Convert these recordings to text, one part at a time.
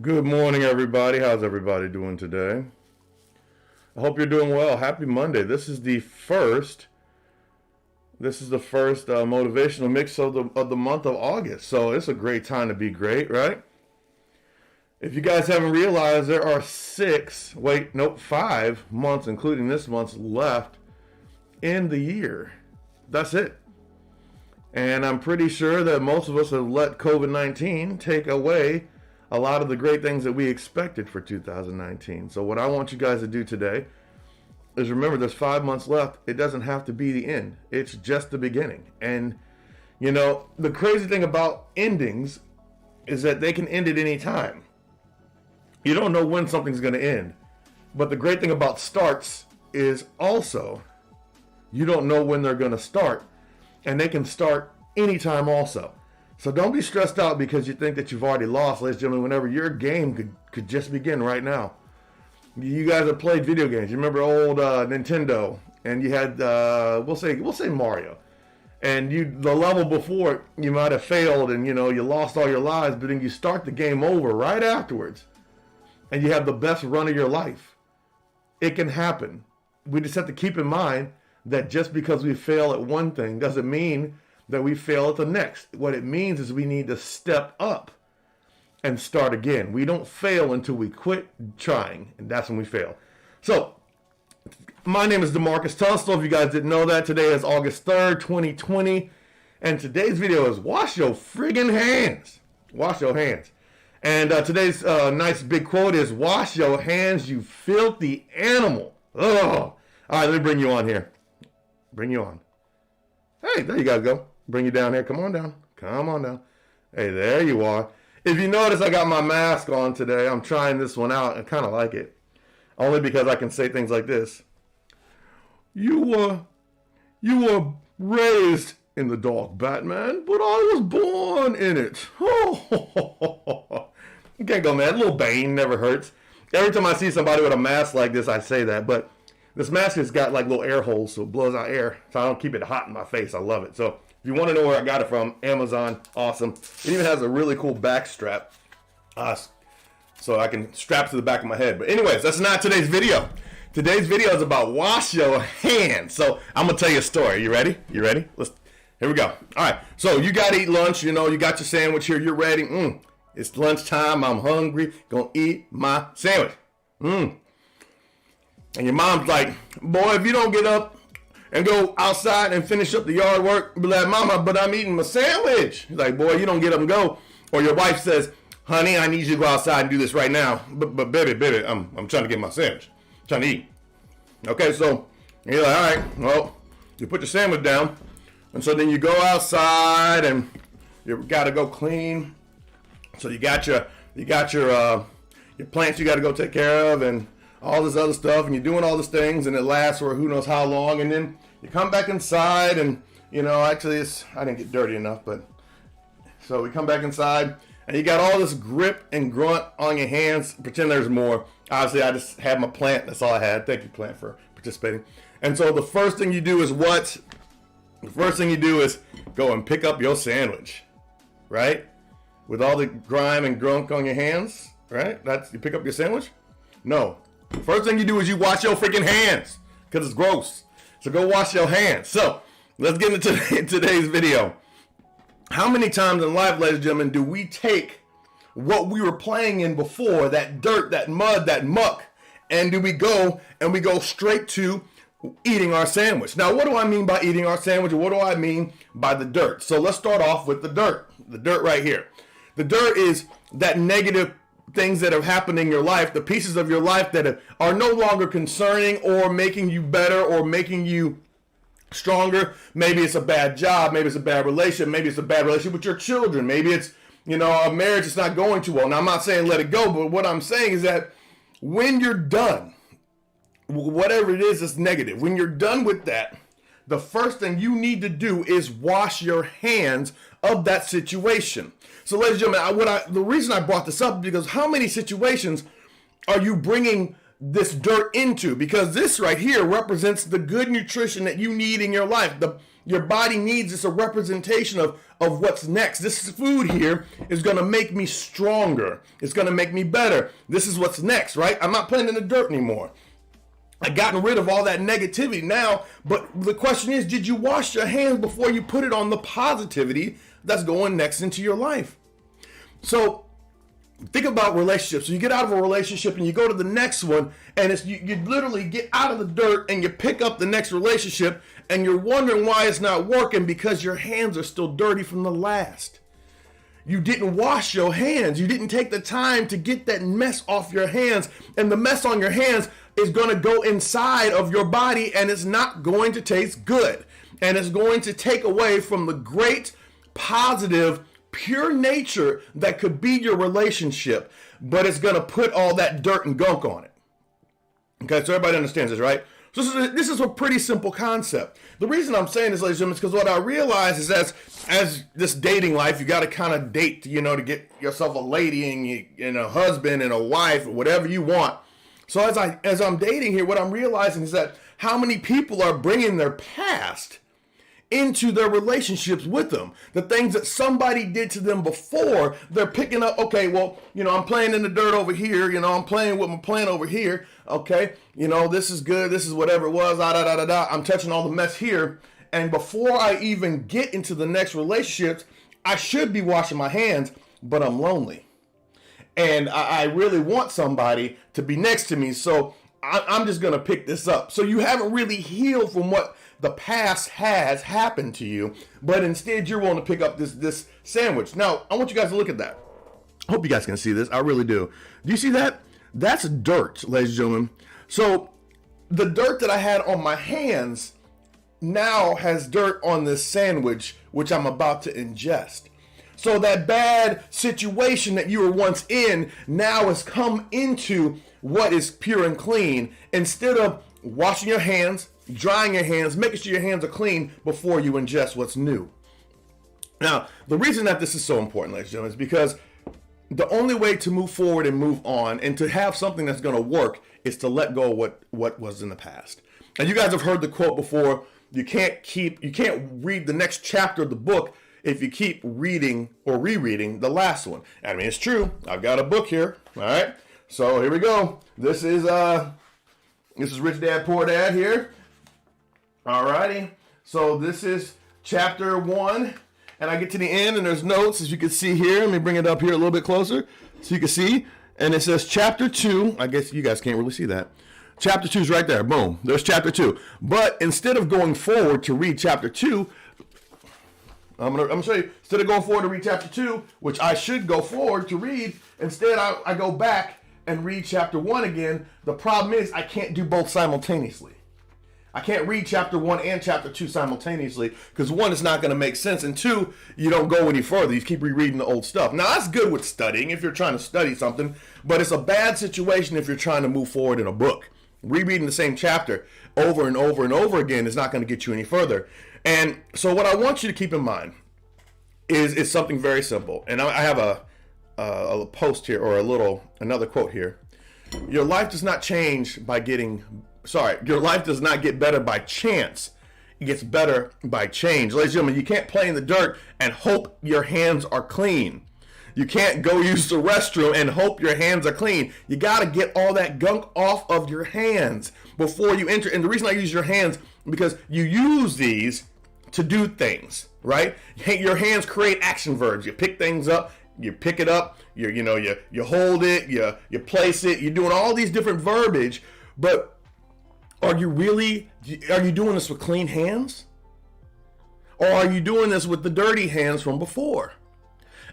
Good morning, everybody. How's everybody doing today? I hope you're doing well. Happy Monday. This is the first motivational mix of the month of August. So it's a great time to be great, right? If you guys haven't realized, there are 5 months, including this month, left in the year. That's it. And I'm pretty sure that most of us have let COVID 19 take away a lot of the great things that we expected for 2019. So, what I want you guys to do today is remember there's 5 months left. It doesn't have to be the end, it's just the beginning. And, the crazy thing about endings is that they can end at any time. You don't know when something's going to end. But the great thing about starts is also you don't know when they're going to start. And they can start anytime also. So don't be stressed out because you think that you've already lost, ladies and gentlemen, whenever your game could just begin right now. You guys have played video games. You remember old Nintendo, and you had we'll say Mario, and the level before you might have failed, and you lost all your lives, but then you start the game over right afterwards, and you have the best run of your life. It can happen. We just have to keep in mind that just because we fail at one thing doesn't mean that we fail at the next. What it means is we need to step up and start again. We don't fail until we quit trying, and that's when we fail. So, my name is DeMarcus Tunstall. If you guys didn't know that, today is August 3rd, 2020, and today's video is wash your friggin' hands. Wash your hands. And today's nice big quote is, wash your hands, you filthy animal. Oh. All right, let me bring you on here. Bring you on. Hey, there you guys go. Bring you down here. Come on down. Come on down. Hey, there you are. If you notice, I got my mask on today. I'm trying this one out. I kind of like it. Only because I can say things like this. You were raised in the dark, Batman, but I was born in it. You can't go, man. A little Bane never hurts. Every time I see somebody with a mask like this, I say that. But this mask has got like little air holes, so it blows out air, so I don't keep it hot in my face. I love it. So if you want to know where I got it from, Amazon, awesome. It even has a really cool back strap, so I can strap to the back of my head. But anyways, that's not today's video. Today's video is about wash your hands. So I'm gonna tell you a story. You ready? You ready? Here we go. All right. So you gotta eat lunch. You got your sandwich here. You're ready. It's lunchtime. I'm hungry. Gonna eat my sandwich. And your mom's like, boy, if you don't get up and go outside and finish up the yard work, be like, Mama, but I'm eating my sandwich. He's like, boy, you don't get up and go. Or your wife says, honey, I need you to go outside and do this right now. But baby, I'm trying to get my sandwich. I'm trying to eat. Okay, so you're like, all right, well, you put your sandwich down. And so then you go outside and you got to go clean. So you got your plants you got to go take care of and all this other stuff, and you're doing all these things, and it lasts for who knows how long, and then you come back inside, and actually I didn't get dirty enough, but so we come back inside, and you got all this grip and grunt on your hands. Pretend there's more. Obviously, I just had my plant. That's all I had. Thank you, plant, for participating. And so the first thing you do is what? The first thing you do is go and pick up your sandwich, right? With all the grime and grunk on your hands, right? You pick up your sandwich? No. First thing you do is you wash your freaking hands because it's gross. So go wash your hands. So let's get into today's video. How many times in life, ladies and gentlemen, do we take what we were playing in before, that dirt, that mud, that muck, and do we go straight to eating our sandwich? Now, what do I mean by eating our sandwich? Or what do I mean by the dirt? So let's start off with the dirt. The dirt right here. The dirt is that negative things that have happened in your life, the pieces of your life that are no longer concerning or making you better or making you stronger. Maybe it's a bad job, maybe it's a bad relationship, maybe it's a bad relationship with your children, maybe it's a marriage that's not going too well. Now, I'm not saying let it go, but what I'm saying is that when you're done, whatever it is that's negative, when you're done with that, the first thing you need to do is wash your hands of that situation. So, ladies and gentlemen, the reason I brought this up is because how many situations are you bringing this dirt into? Because this right here represents the good nutrition that you need in your life, Your body needs, it's a representation of what's next. This food here is going to make me stronger. It's going to make me better. This is what's next, right? I'm not playing in the dirt anymore. I've gotten rid of all that negativity now, but the question is, did you wash your hands before you put it on the positivity that's going next into your life? So think about relationships. So you get out of a relationship and you go to the next one, and it's you literally get out of the dirt and you pick up the next relationship, and you're wondering why it's not working because your hands are still dirty from the last. You didn't wash your hands. You didn't take the time to get that mess off your hands, and the mess on your hands is going to go inside of your body, and it's not going to taste good, and it's going to take away from the great, positive, pure nature that could be your relationship, but it's going to put all that dirt and gunk on it. Okay, so everybody understands this, right? So this is a pretty simple concept. The reason I'm saying this, ladies and gentlemen, is because what I realize is as this dating life, you got to kind of date, to get yourself a lady and a husband and a wife or whatever you want. So as I'm dating here, what I'm realizing is that how many people are bringing their past into their relationships with them. The things that somebody did to them before, they're picking up, okay, well, I'm playing in the dirt over here, I'm playing with my plant over here, okay, this is good, this is whatever it was, I'm touching all the mess here, and before I even get into the next relationships, I should be washing my hands, but I'm lonely. And I really want somebody to be next to me, so I'm just going to pick this up. So you haven't really healed from what the past has happened to you, but instead you're willing to pick up this sandwich. Now, I want you guys to look at that. I hope you guys can see this. I really do. Do you see that? That's dirt, ladies and gentlemen. So the dirt that I had on my hands now has dirt on this sandwich, which I'm about to ingest. So that bad situation that you were once in now has come into what is pure and clean, instead of washing your hands, drying your hands, making sure your hands are clean before you ingest what's new. Now, the reason that this is so important, ladies and gentlemen, is because the only way to move forward and move on and to have something that's going to work is to let go of what was in the past. And you guys have heard the quote before, you can't read the next chapter of the book if you keep reading or rereading the last one. I mean, it's true. I've got a book here. All right. So here we go. This is Rich Dad Poor Dad here. All righty. So this is chapter 1, and I get to the end, and there's notes, as you can see here. Let me bring it up here a little bit closer so you can see. And it says chapter 2. I guess you guys can't really see that. Chapter 2 is right there. Boom. There's chapter 2. But instead of going forward to read chapter 2, I'm gonna show you, instead of going forward to read chapter 2, which I should go forward to read, instead I go back and read chapter 1 again. The problem is I can't do both simultaneously. I can't read chapter 1 and chapter 2 simultaneously, because 1 is not going to make sense, and 2, you don't go any further. You keep rereading the old stuff. Now, that's good with studying if you're trying to study something, but it's a bad situation if you're trying to move forward in a book. Rereading the same chapter over and over and over again is not going to get you any further. And so what I want you to keep in mind is something very simple. And I have a post here, or another quote here. Your life does not change by your life does not get better by chance. It gets better by change. Ladies and gentlemen, you can't play in the dirt and hope your hands are clean. You can't go use the restroom and hope your hands are clean. You got to get all that gunk off of your hands before you enter. And the reason I use your hands, because you use these to do things, right? Your hands create action verbs. You pick things up, you pick it up, you hold it, you place it. You're doing all these different verbiage, but are you doing this with clean hands? Or are you doing this with the dirty hands from before?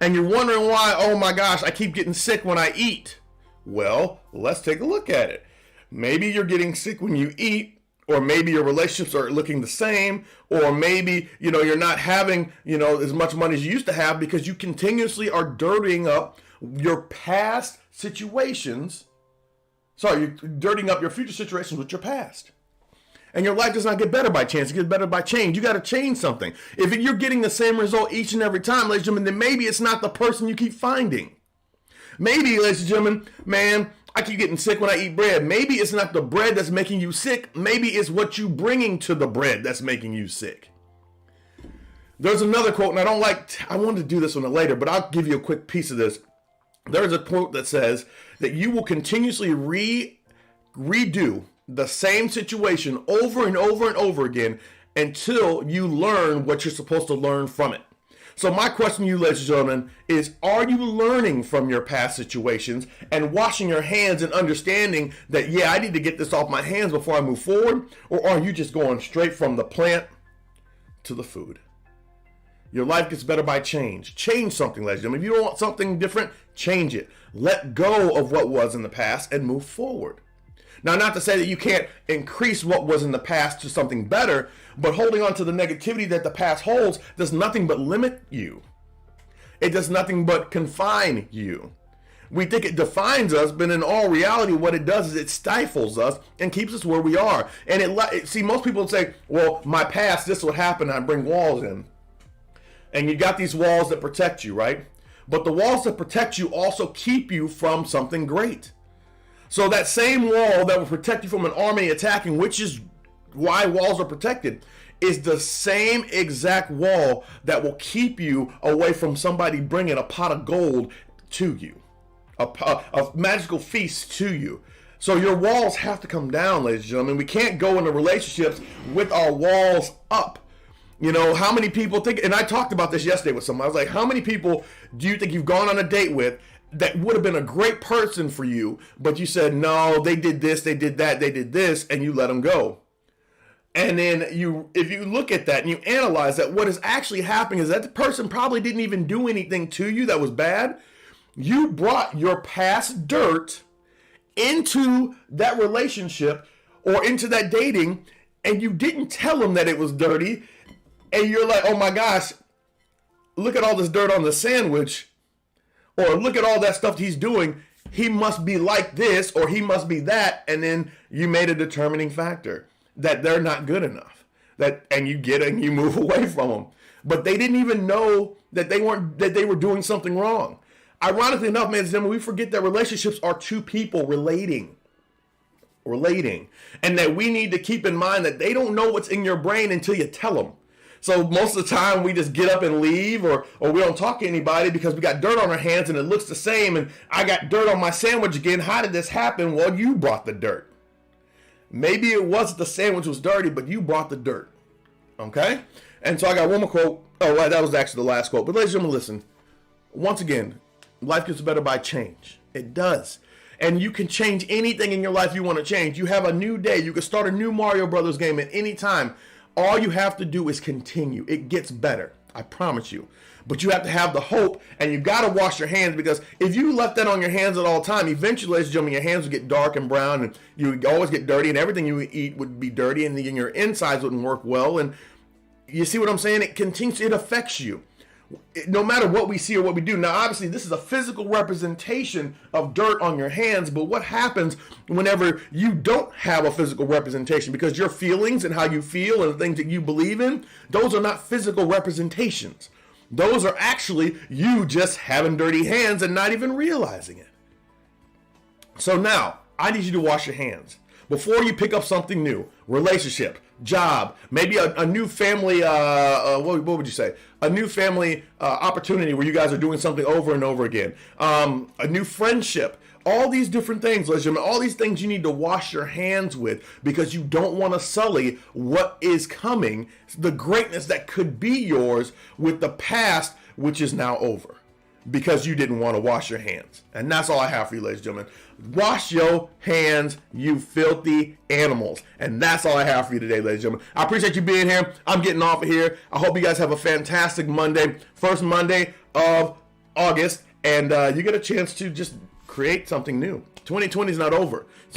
And you're wondering why, oh my gosh, I keep getting sick when I eat. Well, let's take a look at it. Maybe you're getting sick when you eat, or maybe your relationships are looking the same, or maybe, you're not having, as much money as you used to have because you continuously are dirtying up your past situations. Sorry, you're dirtying up your future situations with your past. And your life does not get better by chance. It gets better by change. You got to change something. If you're getting the same result each and every time, ladies and gentlemen, then maybe it's not the person you keep finding. Maybe, ladies and gentlemen, man, I keep getting sick when I eat bread. Maybe it's not the bread that's making you sick. Maybe it's what you bringing to the bread that's making you sick. There's another quote, and I wanted to do this one later, but I'll give you a quick piece of this. There's a quote that says that you will continuously redo the same situation over and over and over again until you learn what you're supposed to learn from it. So my question to you, ladies and gentlemen, is are you learning from your past situations and washing your hands and understanding that, yeah, I need to get this off my hands before I move forward? Or are you just going straight from the plant to the food? Your life gets better by change. Change something, ladies and gentlemen. If you don't want something different, change it. Let go of what was in the past and move forward. Now, not to say that you can't increase what was in the past to something better, but holding on to the negativity that the past holds does nothing but limit you. It does nothing but confine you. We think it defines us, but in all reality, what it does is it stifles us and keeps us where we are. And see, most people say, well, my past, this would happen, I bring walls in. And you got these walls that protect you, right? But the walls that protect you also keep you from something great. So that same wall that will protect you from an army attacking, which is why walls are protected, is the same exact wall that will keep you away from somebody bringing a pot of gold to you, a magical feast to you. So your walls have to come down, ladies and gentlemen. We can't go into relationships with our walls up. You know, how many people think, and I talked about this yesterday with someone, I was like, how many people do you think you've gone on a date with that would have been a great person for you, but you said, no, they did this, they did that, they did this, and you let them go? And then if you look at that and you analyze that, what is actually happening is that the person probably didn't even do anything to you that was bad. You brought your past dirt into that relationship or into that dating, and you didn't tell them that it was dirty. And you're like, oh my gosh, look at all this dirt on the sandwich. Or look at all that stuff he's doing. He must be like this or he must be that. And then you made a determining factor that they're not good enough. And you get it and you move away from them. But they didn't even know that they were doing something wrong. Ironically enough, man, we forget that relationships are two people relating. And that we need to keep in mind that they don't know what's in your brain until you tell them. So most of the time we just get up and leave or we don't talk to anybody because we got dirt on our hands and it looks the same and I got dirt on my sandwich again. How did this happen? Well, you brought the dirt. Maybe it wasn't the sandwich was dirty, but you brought the dirt. Okay? And so I got one more quote. Oh, right, that was actually the last quote. But ladies and gentlemen, listen. Once again, life gets better by change. It does. And you can change anything in your life you want to change. You have a new day. You can start a new Mario Brothers game at any time. All you have to do is continue. It gets better. I promise you. But you have to have the hope, and you got to wash your hands, because if you left that on your hands at all time, eventually, ladies and gentlemen, your hands would get dark and brown, and you would always get dirty, and everything you eat would be dirty, and your insides wouldn't work well. And you see what I'm saying? It affects you. No matter what we see or what we do. Now, obviously, this is a physical representation of dirt on your hands, but what happens whenever you don't have a physical representation? Because your feelings and how you feel and the things that you believe in, those are not physical representations. Those are actually you just having dirty hands and not even realizing it. So now, I need you to wash your hands. Before you pick up something new, relationship, job, maybe a new family, what would you say? A new family opportunity where you guys are doing something over and over again. A new friendship. All these different things, ladies and gentlemen, all these things you need to wash your hands with, because you don't want to sully what is coming, the greatness that could be yours with the past, which is now over, because you didn't want to wash your hands. And that's all I have for you, ladies and gentlemen. Wash your hands, you filthy animals. And that's all I have for you today, ladies and gentlemen. I appreciate you being here. I'm getting off of here. I hope you guys have a fantastic Monday, first Monday of August, and you get a chance to just create something new. 2020 is not over. It's only